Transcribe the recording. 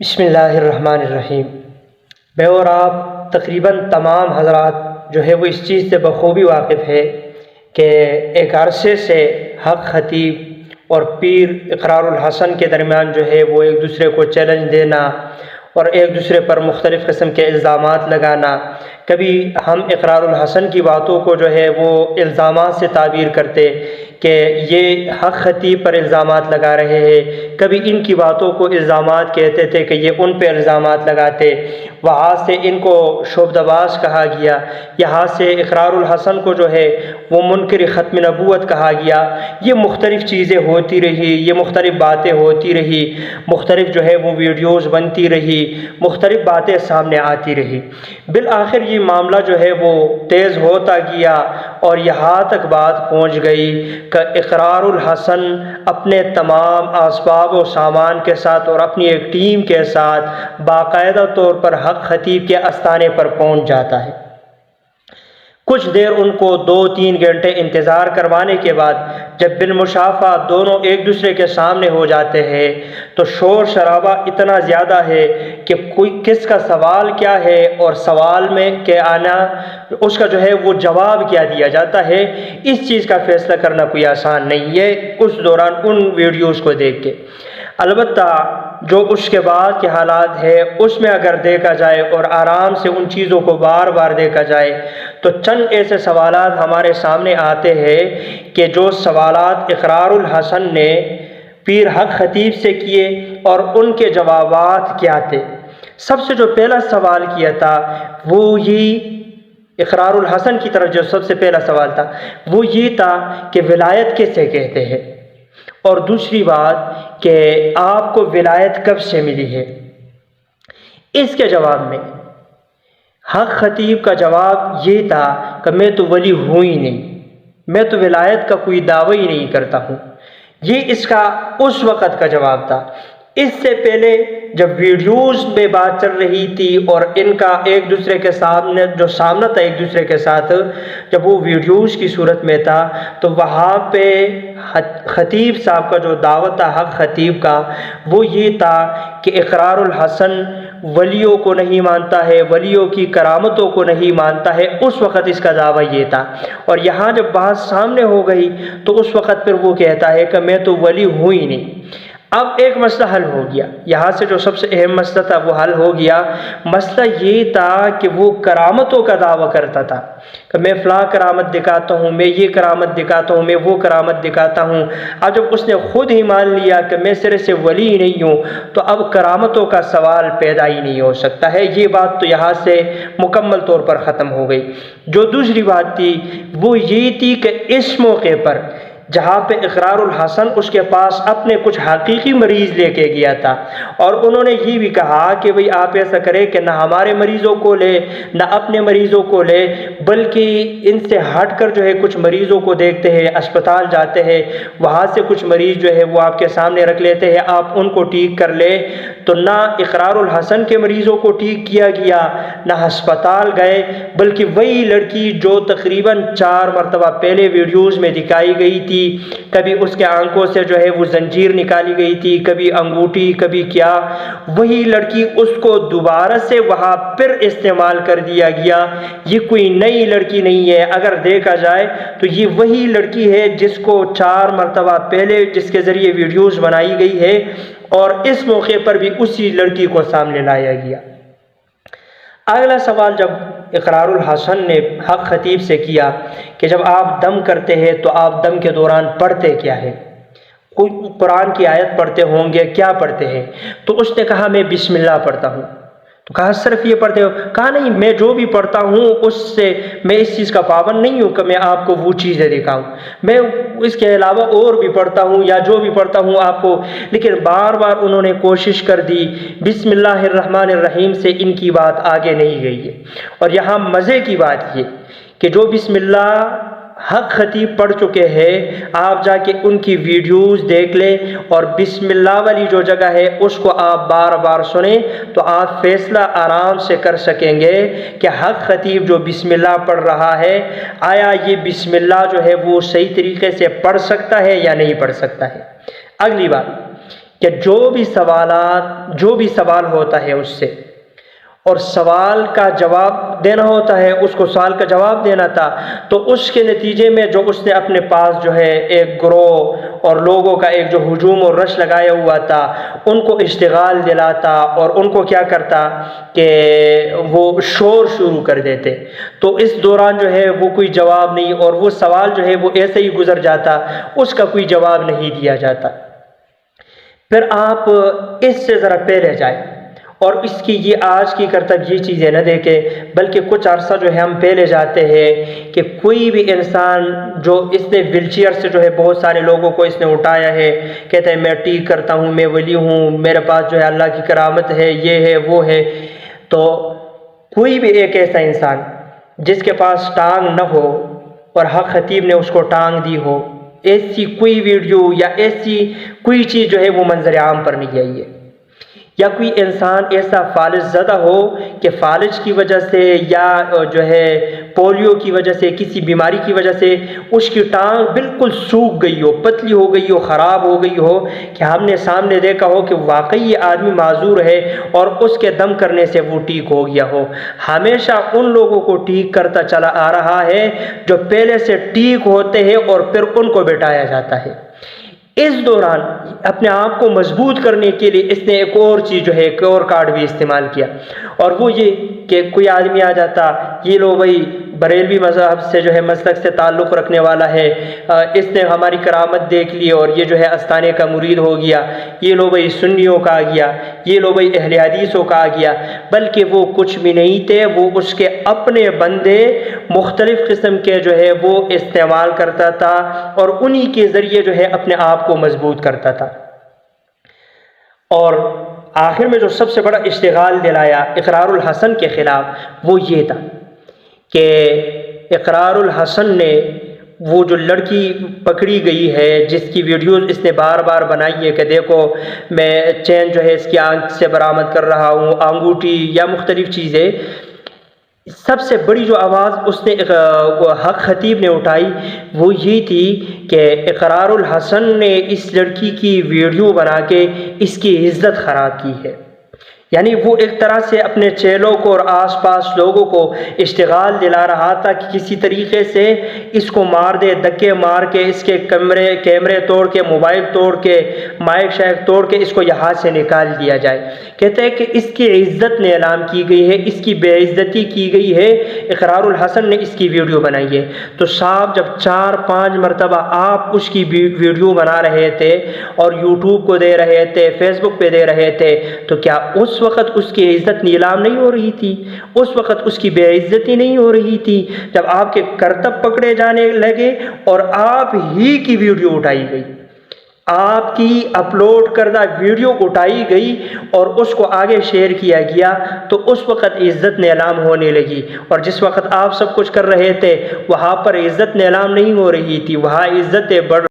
بسم اللہ الرحمن الرحیم۔ میں اور آپ تقریباً تمام حضرات جو ہے وہ اس چیز سے بخوبی واقف ہے کہ ایک عرصے سے حق خطیب اور پیر اقرار الحسن کے درمیان جو ہے وہ ایک دوسرے کو چیلنج دینا اور ایک دوسرے پر مختلف قسم کے الزامات لگانا، کبھی ہم اقرار الحسن کی باتوں کو جو ہے وہ الزامات سے تعبیر کرتے کہ یہ حق خطیب پر الزامات لگا رہے ہیں، کبھی ان کی باتوں کو الزامات کہتے تھے کہ یہ ان پہ الزامات لگاتے، وہاں سے ان کو شعبدباز کہا گیا، یہاں سے اقرار الحسن کو جو ہے وہ منکر ختم نبوت کہا گیا۔ یہ مختلف چیزیں ہوتی رہی، یہ مختلف باتیں ہوتی رہی، مختلف جو ہے وہ ویڈیوز بنتی رہی، مختلف باتیں سامنے آتی رہی۔ بالآخر یہ معاملہ جو ہے وہ تیز ہوتا گیا اور یہاں تک بات پہنچ گئی کہ اقرار الحسن اپنے تمام اسباب و سامان کے ساتھ اور اپنی ایک ٹیم کے ساتھ باقاعدہ طور پر حق خطیب کے استانے پر پہنچ جاتا ہے۔ کچھ دیر ان کو 2-3 گھنٹے انتظار کروانے کے بعد جب بالمشافہ دونوں ایک دوسرے کے سامنے ہو جاتے ہیں تو شور شرابہ اتنا زیادہ ہے کہ کوئی کس کا سوال کیا ہے اور سوال میں کہ آنا اس کا جو ہے وہ جواب کیا دیا جاتا ہے، اس چیز کا فیصلہ کرنا کوئی آسان نہیں ہے اس دوران ان ویڈیوز کو دیکھ کے۔ البتہ جو اس کے بعد کے حالات ہے اس میں اگر دیکھا جائے اور آرام سے ان چیزوں کو بار بار دیکھا جائے تو چند ایسے سوالات ہمارے سامنے آتے ہیں کہ جو سوالات اقرار الحسن نے پیر حق خطیب سے کیے اور ان کے جوابات کیا تھے۔ سب سے جو پہلا سوال کیا تھا وہ یہ اقرار الحسن کی طرف جو سب سے پہلا سوال تھا وہ یہ تھا کہ ولایت کسے کہتے ہیں، اور دوسری بات کہ آپ کو ولایت کب سے ملی ہے۔ اس کے جواب میں حق خطیب کا جواب یہ تھا کہ میں تو ولی ہوں ہی نہیں، میں تو ولایت کا کوئی دعوی ہی نہیں کرتا ہوں۔ یہ اس کا اس وقت کا جواب تھا۔ اس سے پہلے جب ویڈیوز میں بات چل رہی تھی اور ان کا ایک دوسرے کے سامنے جو سامنا تھا ایک دوسرے کے ساتھ، جب وہ ویڈیوز کی صورت میں تھا تو وہاں پہ خطیب صاحب کا جو دعوت تھا حق خطیب کا وہ یہ تھا کہ اقرار الحسن ولیوں کو نہیں مانتا ہے، ولیوں کی کرامتوں کو نہیں مانتا ہے، اس وقت اس کا دعویٰ یہ تھا۔ اور یہاں جب بات سامنے ہو گئی تو اس وقت پھر وہ کہتا ہے کہ میں تو ولی ہوں ہی نہیں۔ اب ایک مسئلہ حل ہو گیا، یہاں سے جو سب سے اہم مسئلہ تھا وہ حل ہو گیا۔ مسئلہ یہ تھا کہ وہ کرامتوں کا دعویٰ کرتا تھا کہ میں فلاں کرامت دکھاتا ہوں، میں یہ کرامت دکھاتا ہوں، میں وہ کرامت دکھاتا ہوں۔ اب جب اس نے خود ہی مان لیا کہ میں سرے سے ولی نہیں ہوں تو اب کرامتوں کا سوال پیدا ہی نہیں ہو سکتا ہے۔ یہ بات تو یہاں سے مکمل طور پر ختم ہو گئی۔ جو دوسری بات تھی وہ یہ تھی کہ اس موقع پر جہاں پہ اقرار الحسن اس کے پاس اپنے کچھ حقیقی مریض لے کے گیا تھا اور انہوں نے یہ بھی کہا کہ بھئی آپ ایسا کریں کہ نہ ہمارے مریضوں کو لے نہ اپنے مریضوں کو لے، بلکہ ان سے ہٹ کر جو ہے کچھ مریضوں کو دیکھتے ہیں، اسپتال جاتے ہیں، وہاں سے کچھ مریض جو ہے وہ آپ کے سامنے رکھ لیتے ہیں، آپ ان کو ٹھیک کر لیں۔ تو نہ اقرار الحسن کے مریضوں کو ٹھیک کیا گیا، نہ ہسپتال گئے، بلکہ وہی لڑکی جو تقریباً 4 مرتبہ پہلے ویڈیوز میں دکھائی گئی تھی، کبھی اس کے آنکھوں سے جو ہے وہ زنجیر نکالی گئی تھی، کبھی انگوٹھی، کبھی کیا، وہی لڑکی اس کو دوبارہ سے وہاں پھر استعمال کر دیا گیا۔ یہ کوئی نئی لڑکی نہیں ہے، اگر دیکھا جائے تو یہ وہی لڑکی ہے جس کو 4 مرتبہ پہلے جس کے ذریعے ویڈیوز بنائی گئی ہے، اور اس موقع پر بھی اسی لڑکی کو سامنے لایا گیا۔ اگلا سوال جب اقرار الحسن نے حق خطیب سے کیا کہ جب آپ دم کرتے ہیں تو آپ دم کے دوران پڑھتے کیا ہے؟ کوئی قرآن کی آیت پڑھتے ہوں گے، کیا پڑھتے ہیں؟ تو اس نے کہا میں بسم اللہ پڑھتا ہوں۔ تو کہا صرف یہ پڑھتے ہو؟ کہا نہیں، میں جو بھی پڑھتا ہوں اس سے میں اس چیز کا پابند نہیں ہوں کہ میں آپ کو وہ چیزیں دکھاؤں، میں اس کے علاوہ اور بھی پڑھتا ہوں یا جو بھی پڑھتا ہوں آپ کو۔ لیکن بار بار انہوں نے کوشش کر دی، بسم اللہ الرحمن الرحیم سے ان کی بات آگے نہیں گئی ہے۔ اور یہاں مزے کی بات یہ کہ جو بسم اللہ حق خطیب پڑھ چکے ہیں، آپ جا کے ان کی ویڈیوز دیکھ لیں اور بسم اللہ والی جو جگہ ہے اس کو آپ بار بار سنیں تو آپ فیصلہ آرام سے کر سکیں گے کہ حق خطیب جو بسم اللہ پڑھ رہا ہے آیا یہ بسم اللہ جو ہے وہ صحیح طریقے سے پڑھ سکتا ہے یا نہیں پڑھ سکتا ہے۔ اگلی بات کہ جو بھی سوال ہوتا ہے اس سے، اور سوال کا جواب دینا ہوتا ہے، اس کو سوال کا جواب دینا تھا، تو اس کے نتیجے میں جو اس نے اپنے پاس جو ہے ایک گروہ اور لوگوں کا ایک جو ہجوم اور رش لگایا ہوا تھا، ان کو اشتغال دلاتا اور ان کو کیا کرتا کہ وہ شور شروع کر دیتے، تو اس دوران جو ہے وہ کوئی جواب نہیں، اور وہ سوال جو ہے وہ ایسے ہی گزر جاتا، اس کا کوئی جواب نہیں دیا جاتا۔ پھر آپ اس سے ذرا پہلے جائیں اور اس کی یہ آج کی کرتب یہ چیزیں نہ دیکھیں، بلکہ کچھ عرصہ جو ہے ہم پہلے جاتے ہیں کہ کوئی بھی انسان جو اس نے ویل چیئر سے جو ہے بہت سارے لوگوں کو اس نے اٹھایا ہے، کہتے ہیں میں ٹھیک کرتا ہوں، میں ولی ہوں، میرے پاس جو ہے اللہ کی کرامت ہے، یہ ہے وہ ہے، تو کوئی بھی ایک ایسا انسان جس کے پاس ٹانگ نہ ہو اور حق خطیب نے اس کو ٹانگ دی ہو، ایسی کوئی ویڈیو یا ایسی کوئی چیز جو ہے وہ منظر عام پر نہیں آئی ہے، یا کوئی انسان ایسا فالج زدہ ہو کہ فالج کی وجہ سے یا جو ہے پولیو کی وجہ سے، کسی بیماری کی وجہ سے اس کی ٹانگ بالکل سوکھ گئی ہو، پتلی ہو گئی ہو، خراب ہو گئی ہو، کہ ہم نے سامنے دیکھا ہو کہ واقعی یہ آدمی معذور ہے اور اس کے دم کرنے سے وہ ٹھیک ہو گیا ہو، ہمیشہ ان لوگوں کو ٹھیک کرتا چلا آ رہا ہے جو پہلے سے ٹھیک ہوتے ہیں اور پھر ان کو بٹھایا جاتا ہے۔ اس دوران اپنے آپ کو مضبوط کرنے کے لیے اس نے ایک اور چیز جو ہے، ایک اور کارڈ بھی استعمال کیا، اور وہ یہ کہ کوئی آدمی آ جاتا، یہ لو بھائی بریلوی مذہب سے جو ہے مسلک سے تعلق رکھنے والا ہے، اس نے ہماری کرامت دیکھ لی اور یہ جو ہے استانے کا مرید ہو گیا، یہ لو بھائی سنیوں کا آ گیا، یہ لو بھائی اہل حدیثوں کا آ گیا، بلکہ وہ کچھ بھی نہیں تھے، وہ اس کے اپنے بندے مختلف قسم کے جو ہے وہ استعمال کرتا تھا اور انہی کے ذریعے جو ہے اپنے آپ کو مضبوط کرتا تھا۔ اور آخر میں جو سب سے بڑا اشتغال دلایا اقرار الحسن کے خلاف وہ یہ تھا کہ اقرار الحسن نے وہ جو لڑکی پکڑی گئی ہے جس کی ویڈیوز اس نے بار بار بنائی ہے کہ دیکھو میں چین جو ہے اس کی آنکھ سے برآمد کر رہا ہوں، انگوٹھی یا مختلف چیزیں، سب سے بڑی جو آواز اس نے حق خطیب نے اٹھائی وہ یہ تھی کہ اقرار الحسن نے اس لڑکی کی ویڈیو بنا کے اس کی عزت خراب کی ہے، یعنی وہ ایک طرح سے اپنے چیلوں کو اور آس پاس لوگوں کو اشتغال دلا رہا تھا کہ کسی طریقے سے اس کو مار دے، دھکے مار کے اس کے کیمرے توڑ کے، موبائل توڑ کے، مائک شائک توڑ کے اس کو یہاں سے نکال دیا جائے۔ کہتے ہیں کہ اس کی عزت نیلام کی گئی ہے، اس کی بے عزتی کی گئی ہے، اقرار الحسن نے اس کی ویڈیو بنائی ہے۔ تو صاحب جب 4-5 مرتبہ آپ اس کی ویڈیو بنا رہے تھے اور یوٹیوب کو دے رہے تھے، فیس بک پہ دے رہے تھے، تو کیا اس وقت اس کی عزت نیلام نہیں ہو رہی تھی؟ اس وقت اس کی بے عزتی نہیں ہو رہی تھی؟ جب آپ کے کرتب پکڑے جانے لگے اور آپ ہی کی ویڈیو اٹھائی گئی، آپ کی اپلوڈ کردہ ویڈیو اٹھائی گئی اور اس کو آگے شیئر کیا گیا، تو اس وقت عزت نیلام ہونے لگی، اور جس وقت آپ سب کچھ کر رہے تھے وہاں پر عزت نیلام نہیں ہو رہی تھی، وہاں عزتیں بڑھ